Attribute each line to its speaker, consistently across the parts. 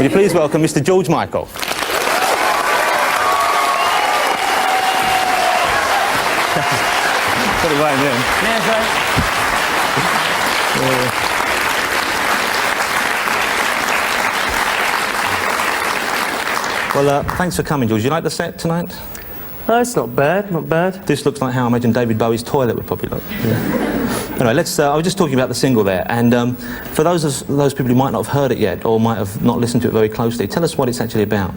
Speaker 1: Would you please welcome Mr. George Michael? Put it right in. Well, thanks for coming, George. You like the set tonight?
Speaker 2: No, it's not bad, not bad.
Speaker 1: This looks like how I imagine David Bowie's toilet would probably look. Yeah. Anyway, I was just talking about the single there, and for those people who might not have heard it yet, or might have not listened to it very closely, tell us what it's actually about.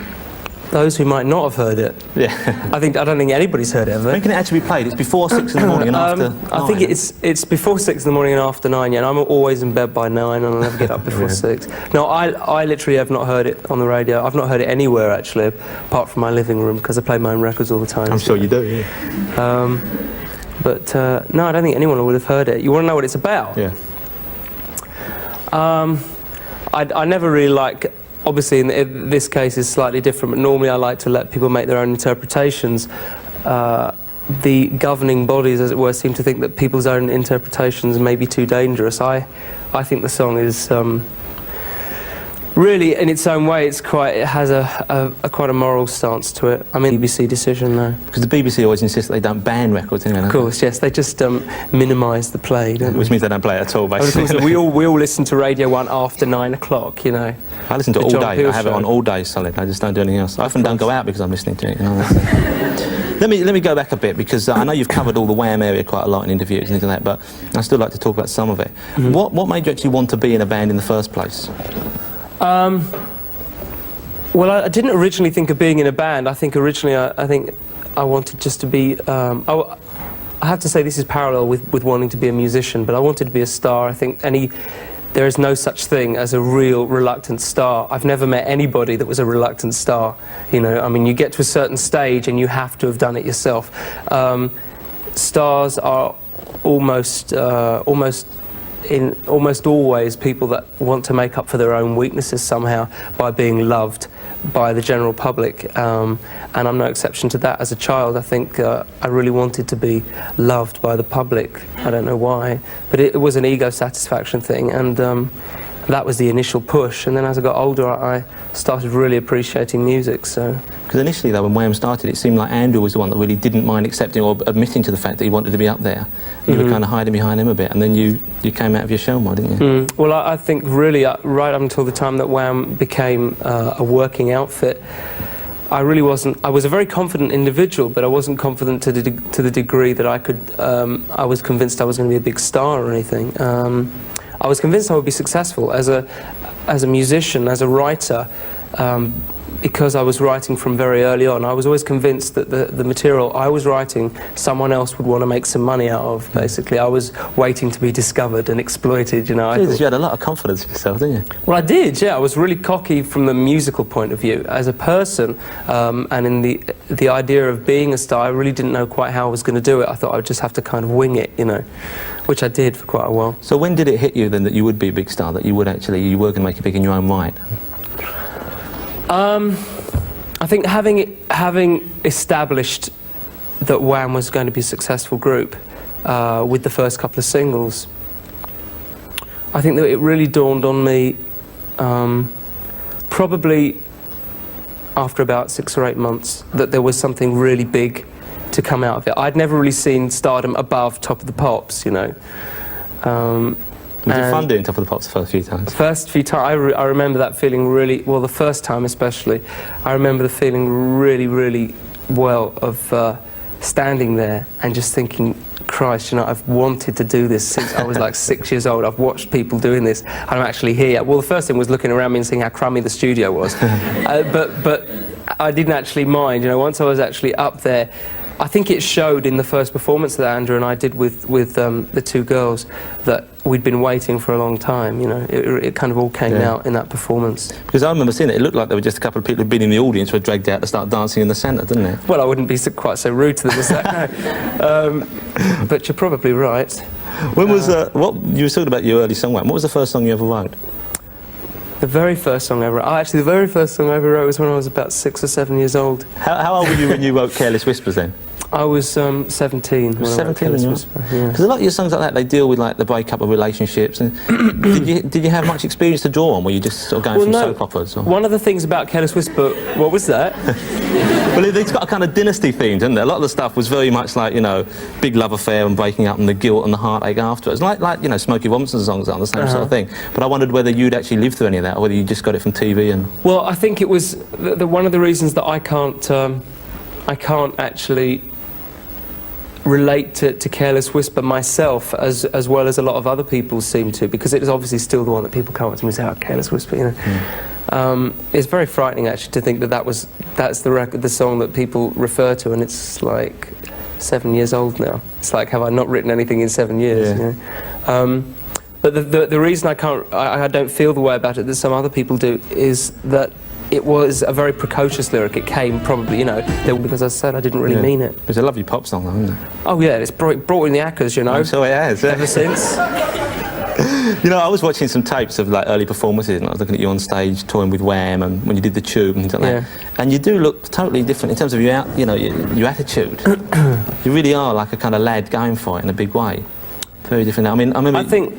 Speaker 2: Those who might not have heard it.
Speaker 1: Yeah.
Speaker 2: I don't think anybody's heard it, have they?
Speaker 1: When can it actually be played? It's before 6 in the morning and after 9.
Speaker 2: I think it's before 6 in the morning and after 9, yeah, and I'm always in bed by 9 and I never get up before 6. No, I literally have not heard it on the radio. I've not heard it anywhere, actually, apart from my living room, because I play my own records all the time.
Speaker 1: I'm sure you do, yeah.
Speaker 2: But no, I don't think anyone would have heard it. You want to know what it's about?
Speaker 1: Yeah.
Speaker 2: I never really like... Obviously, in this case, is slightly different, but normally I like to let people make their own interpretations. The governing bodies, as it were, seem to think that people's own interpretations may be too dangerous. I think the song is really, in its own way, it has quite a moral stance to it. I mean, BBC decision, though.
Speaker 1: Because the BBC always insists that they don't ban records, don't they?
Speaker 2: Of course, yes. They just minimise the play, don't they?
Speaker 1: Which means they don't play it at all, basically.
Speaker 2: Of course, we all listen to Radio 1 after 9 o'clock, you know.
Speaker 1: I listen to it all day. I have it on all day solid. I just don't do anything else. I often don't go out because I'm listening to it, you know. Let me go back a bit, because I know you've covered all the Wham area quite a lot in interviews and things like that, but I'd still like to talk about some of it. Mm-hmm. What made you actually want to be in a band in the first place?
Speaker 2: Well, I didn't originally think of being in a band. I think originally I wanted just to be... I have to say this is parallel with wanting to be a musician, but I wanted to be a star. I think there is no such thing as a real reluctant star. I've never met anybody that was a reluctant star. You know, I mean, you get to a certain stage and you have to have done it yourself. Stars are almost always people that want to make up for their own weaknesses somehow by being loved by the general public, and I'm no exception to that. As a child, I think I really wanted to be loved by the public. I don't know why, but it was an ego satisfaction thing, and that was the initial push. And then as I got older, I started really appreciating music. So,
Speaker 1: because initially, though, when Wham started, it seemed like Andrew was the one that really didn't mind accepting or admitting to the fact that he wanted to be up there. You were kind of hiding behind him a bit, and then you came out of your shell more, didn't you?
Speaker 2: Well, I think really right up until the time that Wham became a working outfit, I really wasn't. I was a very confident individual, but I wasn't confident to the degree that I could. I was convinced I was going to be a big star or anything. I was convinced I would be successful as a musician, as a writer, because I was writing from very early on. I was always convinced that the material I was writing, someone else would want to make some money out of, basically. I was waiting to be discovered and exploited, you know.
Speaker 1: You had a lot of confidence in yourself, didn't you?
Speaker 2: Well, I did, yeah. I was really cocky from the musical point of view. As a person, and in the idea of being a star, I really didn't know quite how I was going to do it. I thought I would just have to kind of wing it, you know, which I did for quite a while.
Speaker 1: So when did it hit you, then, that you would be a big star, that you were going to make it big in your own right?
Speaker 2: I think having established that Wham was going to be a successful group with the first couple of singles, I think that it really dawned on me probably after about 6 or 8 months that there was something really big to come out of it. I'd never really seen stardom above Top of the Pops, you know.
Speaker 1: Was it fun doing Top of the Pops the first few times?
Speaker 2: First few times, I remember that feeling really, well, the first time especially, I remember the feeling really, really well of standing there and just thinking, Christ, you know, I've wanted to do this since I was like 6 years old. I've watched people doing this, and I'm actually here. Well, the first thing was looking around me and seeing how crummy the studio was. But I didn't actually mind, you know, once I was actually up there. I think it showed in the first performance that Andrew and I did with the two girls that we'd been waiting for a long time, you know. It kind of all came out in that performance.
Speaker 1: Because I remember seeing it, it looked like there were just a couple of people who'd been in the audience who were dragged out to start dancing in the centre, didn't it?
Speaker 2: Well, I wouldn't be quite so rude to them as that, no. But you're probably right.
Speaker 1: When was, what, you were talking about your early songwriting, what was the first song you ever wrote?
Speaker 2: The very first song I ever wrote, actually the very first song I ever wrote was when I was about 6 or 7 years old.
Speaker 1: How old were you when you wrote Careless Whispers then?
Speaker 2: I was 17. When
Speaker 1: 17
Speaker 2: I
Speaker 1: when you were?
Speaker 2: yeah.
Speaker 1: Because a lot of your songs like that, they deal with like the breakup of relationships. And did you have much experience to draw on? Were you just sort of going from soap operas? Or?
Speaker 2: One of the things about Careless Whisper, what was that?
Speaker 1: Well, it's got a kind of dynasty theme, doesn't it? A lot of the stuff was very much like, you know, big love affair and breaking up and the guilt and the heartache afterwards. Like you know, Smokey Robinson's songs are the same sort of thing. But I wondered whether you'd actually lived through any of that, or whether you just got it from TV and...
Speaker 2: Well, I think it was one of the reasons that I can't actually relate to Careless Whisper myself as well as a lot of other people seem to, because it is obviously still the one that people come up to me and say, oh, Careless Whisper, you know. It's very frightening actually to think that that's the song that people refer to, and it's like 7 years old now. It's like, have I not written anything in 7 years?
Speaker 1: Yeah.
Speaker 2: You know? But the reason I don't feel the way about it that some other people do is that it was a very precocious lyric. It came probably, you know, because I said I didn't really mean it.
Speaker 1: It's a lovely pop song, though, isn't it?
Speaker 2: Oh yeah, it's brought in the Accas, you know.
Speaker 1: I'm sure it has.
Speaker 2: Ever since.
Speaker 1: You know, I was watching some tapes of like early performances, and I was looking at you on stage touring with Wham, and when you did the Tube and things like that. And you do look totally different in terms of your attitude. You really are like a kind of lad going for it in a big way. Very different. I mean,
Speaker 2: I think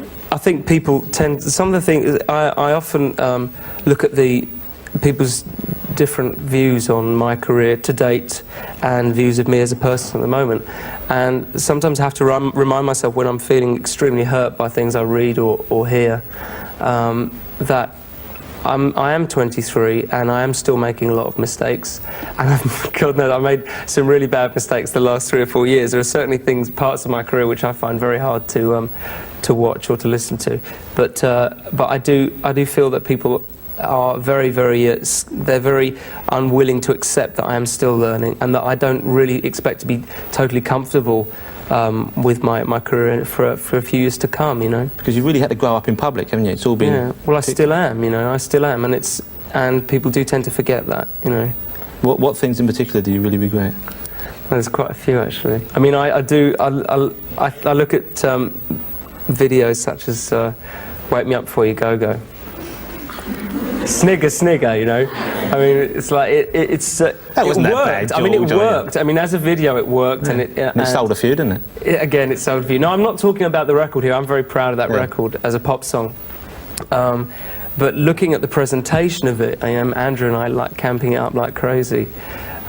Speaker 2: people tend. Some of the things I often look at the people's different views on my career to date and views of me as a person at the moment, and sometimes I have to remind myself when I'm feeling extremely hurt by things I read or hear that I am 23 and I am still making a lot of mistakes, and God knows I made some really bad mistakes the last 3 or 4 years. There are certainly parts of my career which I find very hard to watch or to listen to, but I do feel that people are very they're very unwilling to accept that I am still learning, and that I don't really expect to be totally comfortable with my career for a few years to come, you know.
Speaker 1: Because you really had to grow up in public, haven't you? It's all been...
Speaker 2: Yeah, well I still am, you know, I still am, and people do tend to forget that, you know.
Speaker 1: What things in particular do you really regret?
Speaker 2: Well, there's quite a few actually. I mean, I look at videos such as Wake Me Up Before You Go Go. Snigger, you know. I mean, it's like
Speaker 1: that wasn't that bad, George,
Speaker 2: I mean, it worked. I mean, as a video, it worked, and it
Speaker 1: sold a few, didn't it?
Speaker 2: Again, it sold a few. No, I'm not talking about the record here. I'm very proud of that record as a pop song. But looking at the presentation of it, Andrew and I like camping it up like crazy.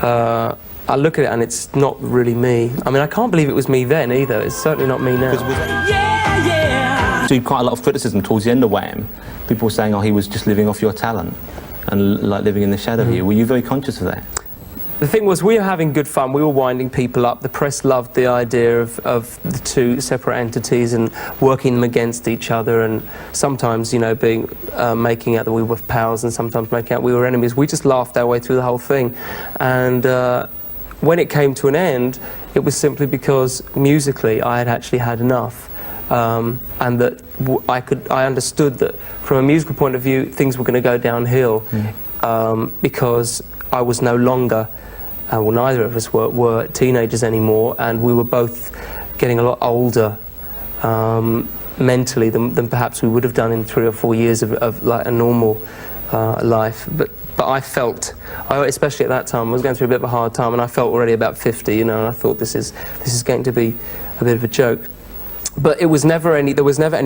Speaker 2: I look at it and it's not really me. I mean, I can't believe it was me then either. It's certainly not me now.
Speaker 1: So quite a lot of criticism towards the end of Wham. People were saying, oh, he was just living off your talent and like living in the shadow of you. Were you very conscious of that?
Speaker 2: The thing was, we were having good fun. We were winding people up. The press loved the idea of the two separate entities and working them against each other, and sometimes, you know, making out that we were pals, and sometimes making out we were enemies. We just laughed our way through the whole thing, and when it came to an end, it was simply because musically I had actually had enough. And that I understood that from a musical point of view things were going to go downhill because I was no longer, well, neither of us were teenagers anymore, and we were both getting a lot older mentally than perhaps we would have done in 3 or 4 years of like a normal life. But I felt, especially at that time, I was going through a bit of a hard time, and I felt already about 50, you know, and I thought this is going to be a bit of a joke. But there was never any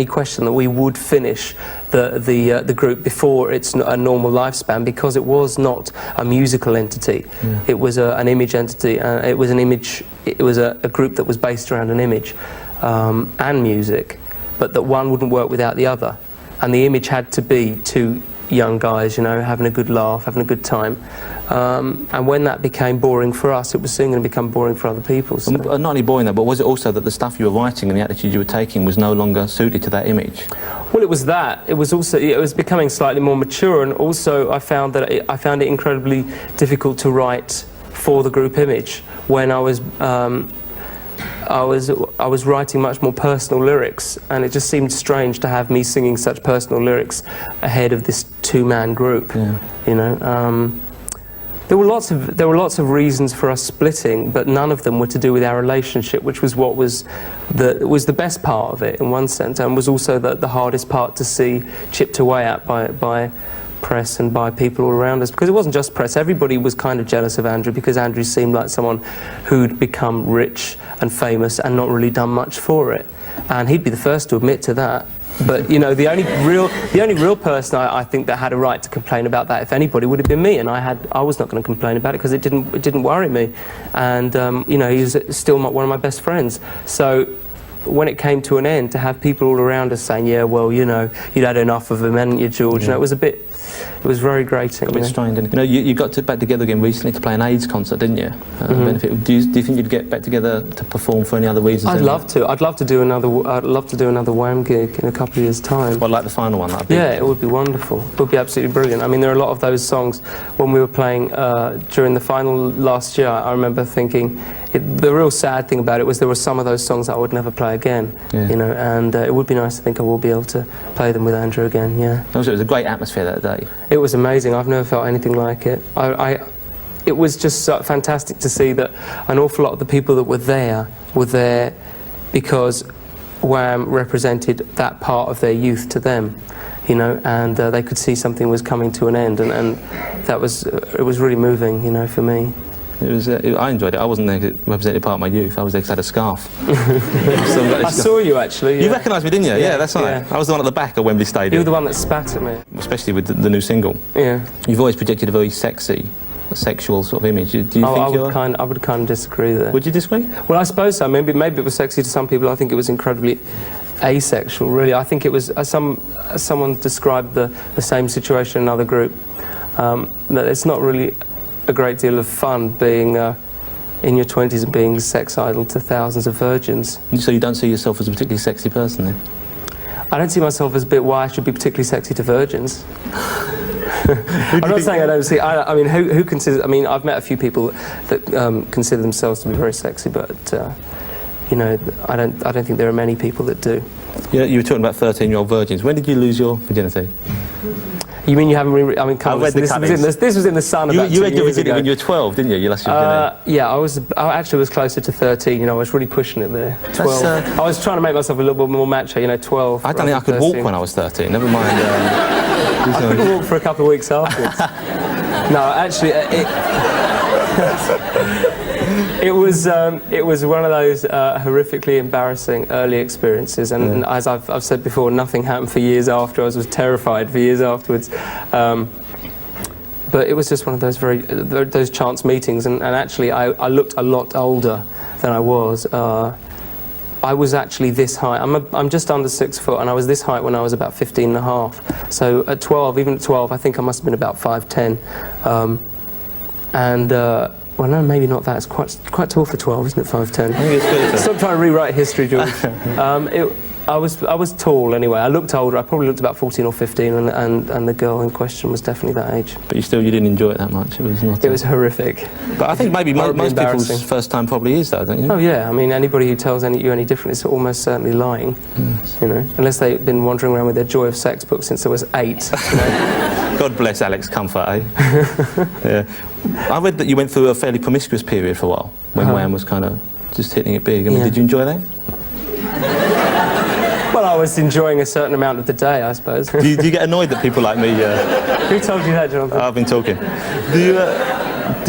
Speaker 2: question that we would finish the group before its a normal lifespan, because it was not a musical entity. It was an image entity. It was a group that was based around an image and music, but that one wouldn't work without the other. And the image had to be two young guys, you know, having a good laugh, having a good time. And when that became boring for us, it was soon going to become boring for other people. So.
Speaker 1: Not only boring though, but was it also that the stuff you were writing and the attitude you were taking was no longer suited to that image?
Speaker 2: Well, it was that. It was becoming slightly more mature, and also I found it incredibly difficult to write for the group image when I was writing much more personal lyrics, and it just seemed strange to have me singing such personal lyrics ahead of this two-man group. You know, there were lots of reasons for us splitting, but none of them were to do with our relationship, which was what was the best part of it in one sense, and was also the hardest part to see chipped away at by press and by people all around us, because it wasn't just press. Everybody was kind of jealous of Andrew, because Andrew seemed like someone who'd become rich and famous and not really done much for it, and he'd be the first to admit to that. But you know, the only real person I think that had a right to complain about that, if anybody, would have been me, and I was not going to complain about it because it didn't worry me, and you know, he was still one of my best friends. So when it came to an end, to have people all around us saying, yeah, well, you know, you'd had enough of him, hadn't you, George? You know, it was very grating.
Speaker 1: A bit strange, didn't it? You know, you got back together again recently to play an AIDS concert, didn't you? Benefit. Do you think you'd get back together to perform for any other reasons?
Speaker 2: I'd love to. I'd love to do another Wham gig in a couple of years' time.
Speaker 1: Well, like the final one, that'd be.
Speaker 2: Yeah, it would be wonderful. It would be absolutely brilliant. I mean, there are a lot of those songs when we were playing during the final last year. I remember thinking, the real sad thing about it was there were some of those songs that I would never play again. Yeah. You know, and it would be nice to think I will be able to play them with Andrew again. Yeah.
Speaker 1: Also, it was a great atmosphere that day.
Speaker 2: It was amazing. I've never felt anything like it. It was just so fantastic to see that an awful lot of the people that were there because Wham represented that part of their youth to them, you know, and they could see something was coming to an end, and that was it was really moving, you know, for me.
Speaker 1: It was. I enjoyed it. I wasn't there 'cause it represented part of my youth. I was there 'cause I had a scarf.
Speaker 2: I saw you actually. Yeah.
Speaker 1: You recognised me, didn't you? Yeah, that's right. Yeah. I was the one at the back of Wembley Stadium.
Speaker 2: You were the one that spat at me.
Speaker 1: Especially with the new single.
Speaker 2: Yeah.
Speaker 1: You've always projected a very sexual sort of image. Do you think
Speaker 2: I would kind of disagree there.
Speaker 1: Would you disagree?
Speaker 2: Well, I suppose so. Maybe it was sexy to some people. I think it was incredibly asexual, really. I think it was, someone described the same situation in another group, that it's not really a great deal of fun being in your 20s and being sex idol to thousands of virgins.
Speaker 1: So you don't see yourself as a particularly sexy person then?
Speaker 2: I don't see myself as a bit why I should be particularly sexy to virgins. I'm not saying I don't see. I mean, who considers? I mean, I've met a few people that consider themselves to be very sexy, but you know, I don't think there are many people that do.
Speaker 1: Yeah, you were talking about 13-year-old virgins. When did you lose your virginity?
Speaker 2: You mean you haven't really... I mean, come on, this was in the Sun about 2 years ago.
Speaker 1: You had your virginity when you were 12, didn't you? You lost your virginity.
Speaker 2: Yeah, I actually was closer to 13, you know, I was really pushing it there. 12. I was trying to make myself a little bit more macho, you know, 12.
Speaker 1: I don't think I could walk when I was 13, never mind...
Speaker 2: I couldn't walk for a couple of weeks afterwards. No, actually, it was one of those horrifically embarrassing early experiences, and as I've said before, nothing happened for years after. I was terrified for years afterwards. But it was just one of those chance meetings, and actually I looked a lot older than I was. I was actually this height. I'm just under 6 foot, and I was this height when I was about 15 and a half. So at 12, even at 12, I think I must have been about 5'10". Well, no, maybe not that. It's quite tall for 12, isn't it? 5'10".
Speaker 1: I think it's good.
Speaker 2: Stop trying to rewrite history, George. I was tall anyway. I looked older. I probably looked about 14 or 15, and the girl in question was definitely that age.
Speaker 1: But you didn't enjoy it that much. It was not.
Speaker 2: It was horrific.
Speaker 1: But I think maybe most people's first time probably is, though, don't you?
Speaker 2: Oh yeah. I mean, anybody who tells you any different is almost certainly lying. You know, unless they've been wandering around with their Joy of Sex book since they was 8. You know?
Speaker 1: God bless Alex Comfort, eh? Yeah. I read that you went through a fairly promiscuous period for a while when Wham was kind of just hitting it big. I mean, did you enjoy that?
Speaker 2: Well, I was enjoying a certain amount of the day, I suppose.
Speaker 1: Do you get annoyed that people like me...
Speaker 2: Who told you that, Jonathan?
Speaker 1: I've been talking. Do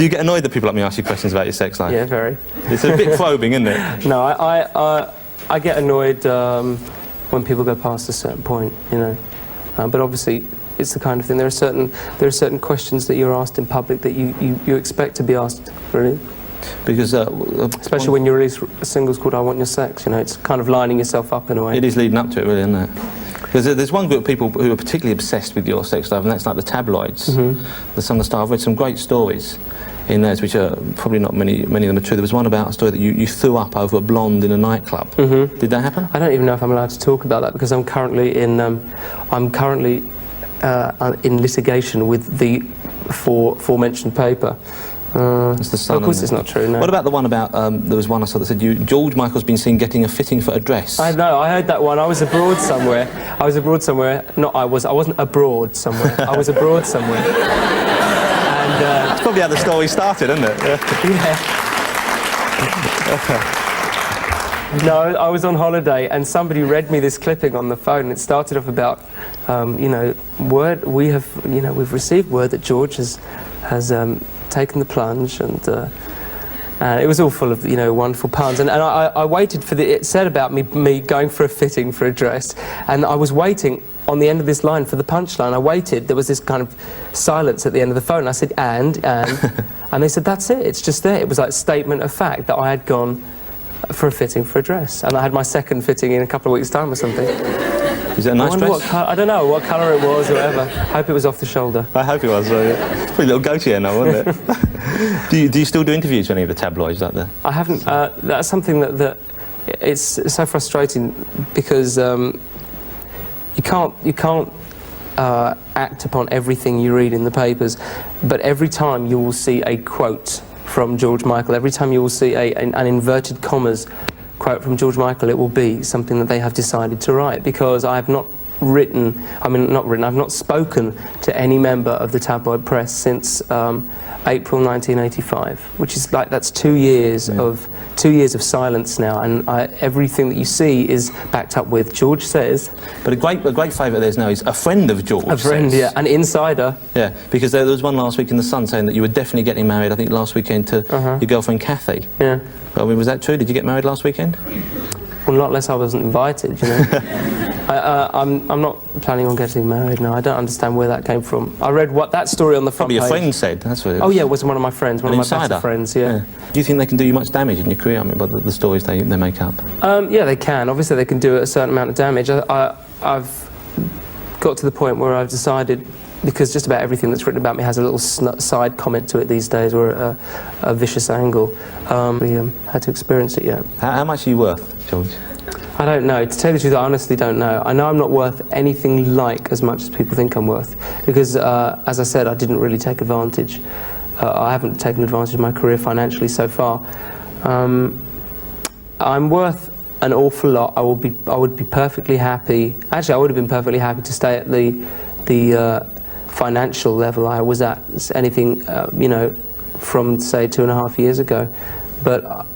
Speaker 1: you get annoyed that people like me ask you questions about your sex life?
Speaker 2: Yeah, very.
Speaker 1: It's a bit probing, isn't it?
Speaker 2: No, I get annoyed when people go past a certain point, you know. But obviously, it's the kind of thing. There are certain questions that you're asked in public that you expect to be asked, really.
Speaker 1: Because
Speaker 2: especially when you release a single called "I Want Your Sex," you know, it's kind of lining yourself up in a way.
Speaker 1: It is leading up to it, really, isn't it? Because there's one group of people who are particularly obsessed with your sex life, and that's like the tabloids. The Sun, the Star. I've read some great stories in those, which are probably not many of them are true. There was one about a story that you threw up over a blonde in a nightclub. Did that happen? I
Speaker 2: don't even know if I'm allowed to talk about that because I'm currently in litigation with the aforementioned paper.
Speaker 1: It's the Sun,
Speaker 2: of course it's not true, no.
Speaker 1: What about the one about, there was one I saw that said George Michael's been seen getting a fitting for a dress?
Speaker 2: I know, I heard that one. I was abroad somewhere. I wasn't abroad somewhere. I was abroad somewhere. And
Speaker 1: that's probably how the story started, isn't it?
Speaker 2: Yeah. No, I was on holiday and somebody read me this clipping on the phone. And it started off about, we've received word that George has taken the plunge, and it was all full of wonderful puns. And I waited for it said about me going for a fitting for a dress, and I was waiting on the end of this line for the punchline. I waited. There was this kind of silence at the end of the phone. I said and they said that's it. It's just there. It was like a statement of fact that I had gone for a fitting for a dress, and I had my second fitting in a couple of weeks' time or something.
Speaker 1: Is it a nice dress?
Speaker 2: I don't know what colour it was or whatever. I hope it was off the shoulder.
Speaker 1: I hope it was. Pretty little goatee now, wasn't it? Do you still do interviews for any of the tabloids out there?
Speaker 2: I haven't. That's something that it's so frustrating because you can't act upon everything you read in the papers, but every time you will see a quote from George Michael, every time you will see an inverted commas quote from George Michael, it will be something that they have decided to write, because I have not I've not spoken to any member of the tabloid press since April 1985, which is that's 2 years of silence now, and everything that you see is backed up with George says. But
Speaker 1: a great favourite there's now is a friend of George.
Speaker 2: A friend,
Speaker 1: says.
Speaker 2: Yeah, an insider.
Speaker 1: Yeah, because there was one last week in the Sun saying that you were definitely getting married. I think last weekend to your girlfriend Kathy.
Speaker 2: Yeah.
Speaker 1: I mean, was that true? Did you get married last weekend?
Speaker 2: Well, not unless I wasn't invited, I'm not planning on getting married now. I don't understand where that came from. I read that story on the front
Speaker 1: page. Probably your friend said, that's what it was.
Speaker 2: Oh yeah, it was one of my friends, one of my best friends, yeah.
Speaker 1: Do you think they can do you much damage in your career, by the stories they make up?
Speaker 2: Yeah, they can. Obviously they can do a certain amount of damage. I've got to the point where I've decided, because just about everything that's written about me has a little side comment to it these days, or a vicious angle. We had to experience it yet.
Speaker 1: How much are you worth, George?
Speaker 2: I don't know. To tell you the truth, I honestly don't know. I know I'm not worth anything like as much as people think I'm worth, because, as I said, I didn't really take advantage. I haven't taken advantage of my career financially so far. I'm worth an awful lot. I would be perfectly happy. Actually, I would have been perfectly happy to stay at the financial level I was at, anything, from say 2.5 years ago. But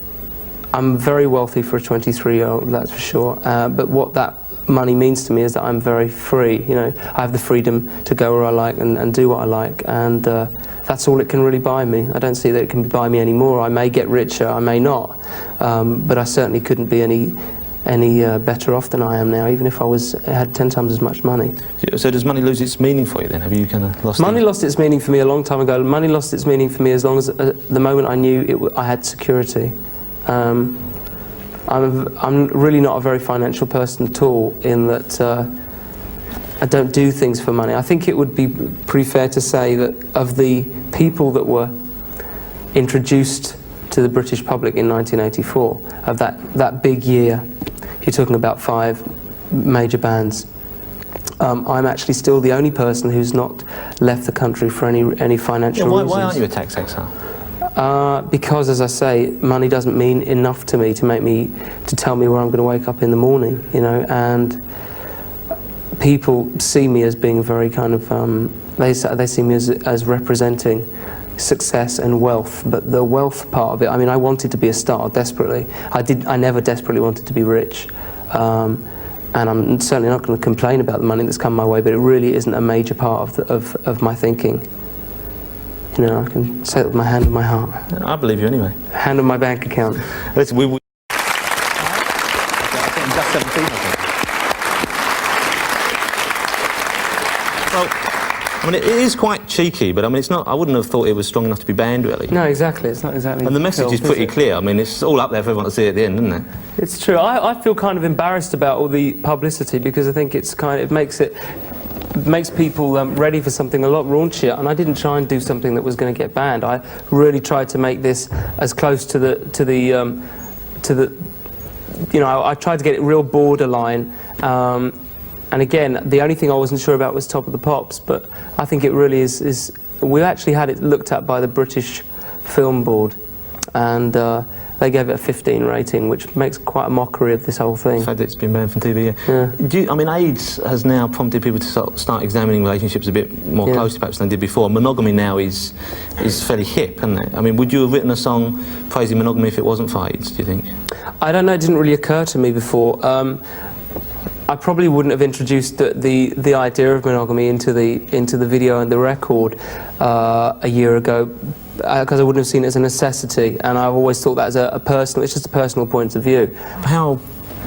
Speaker 2: I'm very wealthy for a 23-year-old, that's for sure. But what that money means to me is that I'm very free. I have the freedom to go where I like and do what I like, and that's all it can really buy me. I don't see that it can buy me any more. I may get richer, I may not, but I certainly couldn't be any better off than I am now, even if I had 10 times as much money.
Speaker 1: So does money lose its meaning for you then? Have you kind of lost
Speaker 2: Money lost its meaning for me a long time ago. Money lost its meaning for me as long as the moment I knew I had security. I'm really not a very financial person at all, in that I don't do things for money. I think it would be pretty fair to say that of the people that were introduced to the British public in 1984, of that big year, you're talking about 5 major bands. I'm actually still the only person who's not left the country for any financial reasons.
Speaker 1: Why aren't you a tax exile?
Speaker 2: Because, as I say, money doesn't mean enough to me to tell me where I'm going to wake up in the morning, and people see me as being very kind of, they see me as representing success and wealth, but the wealth part of it, I mean, I wanted to be a star desperately. I never desperately wanted to be rich, and I'm certainly not going to complain about the money that's come my way, but it really isn't a major part of my thinking. I can say it with my hand on my heart.
Speaker 1: I believe you anyway.
Speaker 2: Hand on my bank account.
Speaker 1: Listen, I think just 17, I think. Well, I mean, it is quite cheeky, but I mean, it's not. I wouldn't have thought it was strong enough to be banned, really.
Speaker 2: No, exactly. It's not exactly.
Speaker 1: And the message is pretty clear. I mean, it's all up there for everyone to see at the end, isn't it?
Speaker 2: It's true. I feel kind of embarrassed about all the publicity, because I think it makes people ready for something a lot raunchier, and I didn't try and do something that was going to get banned. I really tried to make this as close to the I tried to get it real borderline, and again, the only thing I wasn't sure about was Top of the Pops, but I think it really is we actually had it looked at by the British Film Board, and they gave it a 15 rating, which makes quite a mockery of this whole thing.
Speaker 1: The fact that it's been banned from TV, yeah. I mean, AIDS has now prompted people to start examining relationships a bit more closely, perhaps, than they did before. Monogamy now is fairly hip, isn't it? I mean, would you have written a song praising monogamy if it wasn't for AIDS, do you think?
Speaker 2: I don't know, it didn't really occur to me before. I probably wouldn't have introduced the idea of monogamy into the video and the record a year ago, because I wouldn't have seen it as a necessity, and I've always thought that as it's just a personal point of view.
Speaker 1: How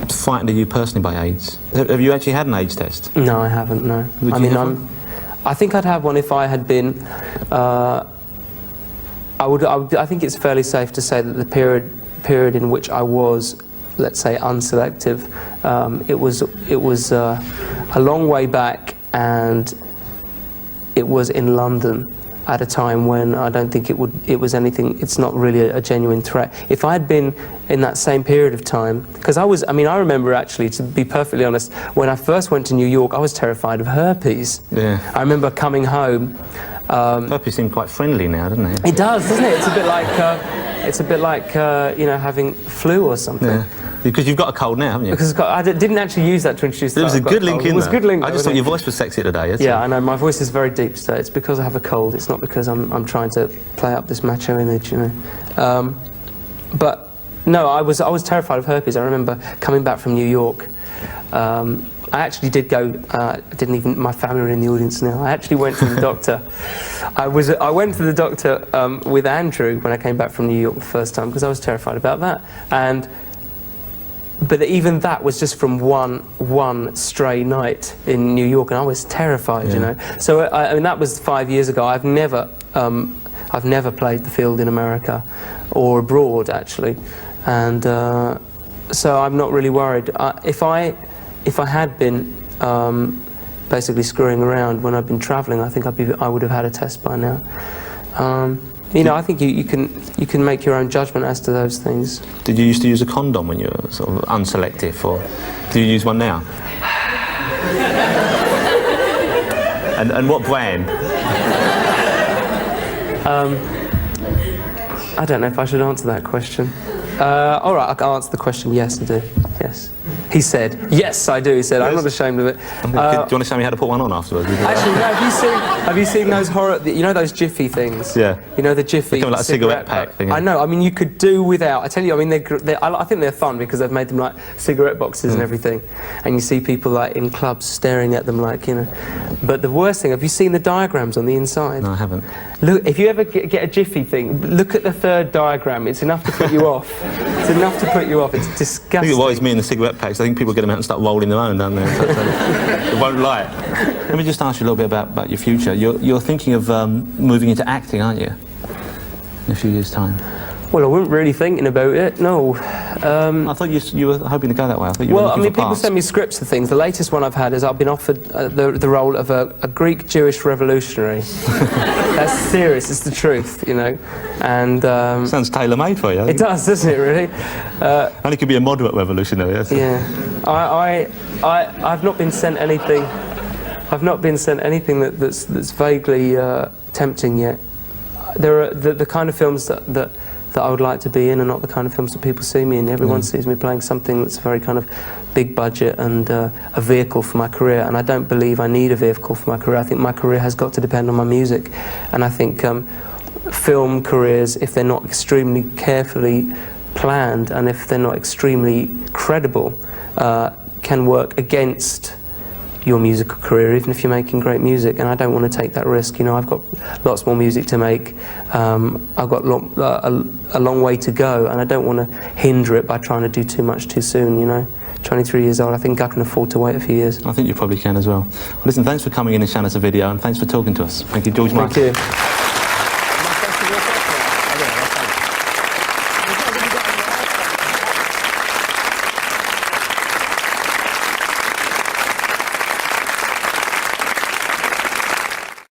Speaker 1: frightened are you personally by AIDS? Have you actually had an AIDS test?
Speaker 2: No, I haven't, no. I think I'd have one if I had been, I think it's fairly safe to say that the period in which I was, let's say, unselective, it was a long way back, and it was in London at a time when I don't think it's not really a genuine threat. If I had been in that same period of time, because I remember actually, to be perfectly honest, when I first went to New York, I was terrified of herpes.
Speaker 1: Yeah.
Speaker 2: I remember coming home.
Speaker 1: Herpes seemed quite friendly now, doesn't it?
Speaker 2: It does, doesn't it? It's a bit like you know, having flu or something.
Speaker 1: Yeah. Because you've got a cold now, haven't you?
Speaker 2: Because I didn't actually use that to introduce the
Speaker 1: There was a good link in there.
Speaker 2: It was a good link.
Speaker 1: I just thought your voice was sexy today.
Speaker 2: Yeah, I know. My voice is very deep today. It's because I have a cold. It's not because I'm trying to play up this macho image, you know. But no, I was terrified of herpes. I remember coming back from New York. I actually did go. My family are in the audience now. I actually went to the doctor. I went to the doctor with Andrew when I came back from New York the first time, because I was terrified about that. But even that was just from one stray night in New York, and I was terrified, you know. So I mean, that was 5 years ago. I've never played the field in America or abroad, actually, and so I'm not really worried. If I had been basically screwing around when I've been travelling, I think I would have had a test by now. You know, I think you can make your own judgment as to those things.
Speaker 1: Did you used to use a condom when you were sort of unselective, or do you use one now? and what brand?
Speaker 2: I don't know if I should answer that question. All right, I'll answer the question. Yes, I do. Yes. He said, yes, I do. He said, I'm not ashamed of it.
Speaker 1: Do you want to show me how to put one on afterwards?
Speaker 2: Actually, no, have you seen those you know those Jiffy things?
Speaker 1: Yeah.
Speaker 2: You know the Jiffy
Speaker 1: like a cigarette pack thing.
Speaker 2: I know. I mean, you could do without. I tell you, I mean, I think they're fun because they've made them like cigarette boxes and everything, and you see people like in clubs staring at them like, you know. But the worst thing, have you seen the diagrams on the inside?
Speaker 1: No, I haven't.
Speaker 2: Look, if you ever get a Jiffy thing, look at the third diagram. It's enough to put you off. It's enough to put you off. It's disgusting.
Speaker 1: I think it worries me in the cigarette packs. I think people get them out and start rolling their own down there. So it won't light. Let me just ask you a little bit about your future. You're thinking of moving into acting, aren't you? In a few years' time.
Speaker 2: Well, I wasn't really thinking about it, no.
Speaker 1: I thought you were hoping to go that way. I thought you were
Speaker 2: well, I mean, people
Speaker 1: parts.
Speaker 2: send me scripts of things. The latest one I've had is I've been offered the role of a Greek Jewish revolutionary. That's serious, it's the truth, you know. And
Speaker 1: sounds tailor-made for you.
Speaker 2: It does, doesn't it, really?
Speaker 1: Only could be a moderate revolutionary. That's
Speaker 2: yeah. I've not been sent anything. I've not been sent anything that's vaguely tempting yet. There are the kind of films that I would like to be in are not the kind of films that people see me in. Everyone sees me playing something that's very kind of big budget and a vehicle for my career, and I don't believe I need a vehicle for my career. I think my career has got to depend on my music, and I think film careers, if they're not extremely carefully planned and if they're not extremely credible, can work against your musical career, even if you're making great music, and I don't want to take that risk. You know, I've got lots more music to make. I've got a long way to go, and I don't want to hinder it by trying to do too much too soon. You know, 23 years old, I think I can afford to wait a few years.
Speaker 1: I think you probably can as well. Listen, thanks for coming in and showing us a video, and thanks for talking to us. Thank you, George Michael.
Speaker 2: Thank you.